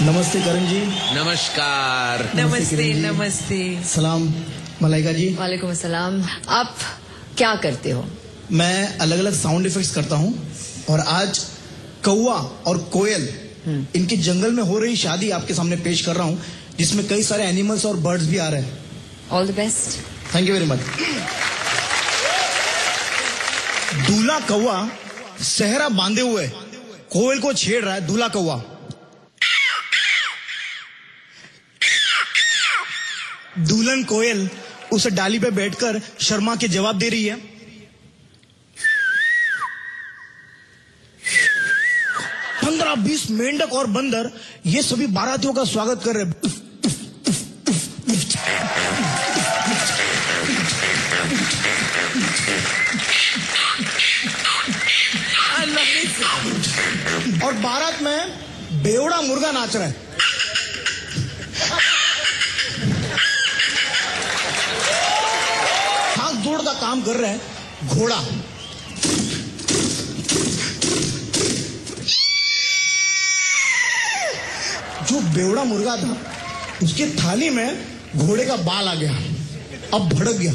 नमस्ते करण जी। नमस्कार। नमस्ते नमस्ते। सलाम मलाइका जी। वालेकुम अस्सलाम। आप क्या करते हो? मैं अलग अलग साउंड इफेक्ट्स करता हूँ और आज कौवा और कोयल इनकी जंगल में हो रही शादी आपके सामने पेश कर रहा हूँ, जिसमें कई सारे एनिमल्स और बर्ड्स भी आ रहे हैं। All the best. Thank you very much. दूल्हा कौवा सेहरा बांधे हुए कोयल को छेड़ रहा है। दूल्हा कौवा दुल्हन कोयल उस डाली पे बैठकर शर्मा के जवाब दे रही है। पंद्रह 20 मेंढक और बंदर ये सभी बारातियों का स्वागत कर रहे हैं। और बारात में बेवड़ा मुर्गा नाच रहा है। जोड़ का काम कर रहा है घोड़ा। जो बेवड़ा मुर्गा था उसकी थाली में घोड़े का बाल आ गया, अब भड़क गया।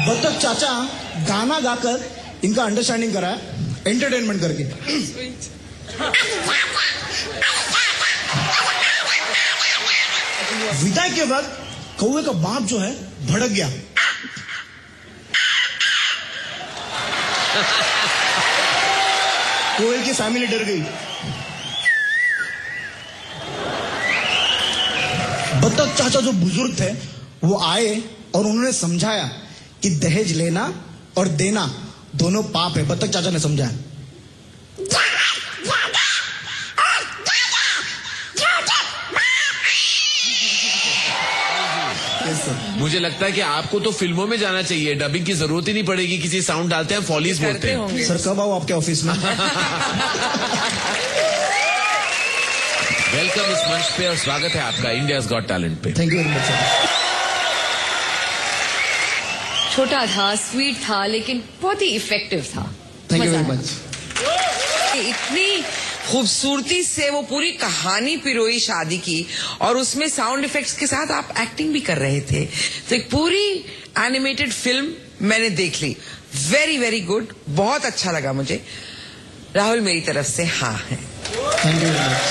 बतख चाचा गाना गाकर इनका अंडरस्टैंडिंग करा है, एंटरटेनमेंट करके। विदाई के वक्त कौवे का बाप जो है भड़क गया। कोयल की फैमिली डर गई। बतख चाचा जो बुजुर्ग थे वो आए और उन्होंने समझाया कि दहेज लेना और देना दोनों पाप है। बतख चाचा ने समझाया। मुझे लगता है कि आपको तो फिल्मों में जाना चाहिए, डबिंग की जरूरत ही नहीं पड़ेगी। किसी साउंड डालते हैं, फॉलीज बोलते हैं। सर कब आओ आपके ऑफिस में? वेलकम इस मंच पे और स्वागत है आपका इंडियाज गॉट टैलेंट पे। Thank you very much sir. छोटा था, स्वीट था, लेकिन बहुत ही इफेक्टिव था। Thank you very much. इतनी खूबसूरती से वो पूरी कहानी पिरोई शादी की, और उसमें साउंड इफेक्ट्स के साथ आप एक्टिंग भी कर रहे थे। तो एक पूरी एनिमेटेड फिल्म मैंने देख ली। वेरी वेरी गुड, बहुत अच्छा लगा मुझे। राहुल मेरी तरफ से हाँ है। Thank you very much.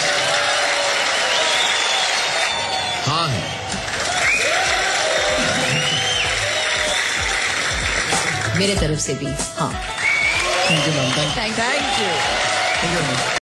हाँ है। मेरे तरफ से भी हाँ। Thank you ma'am. Thank you.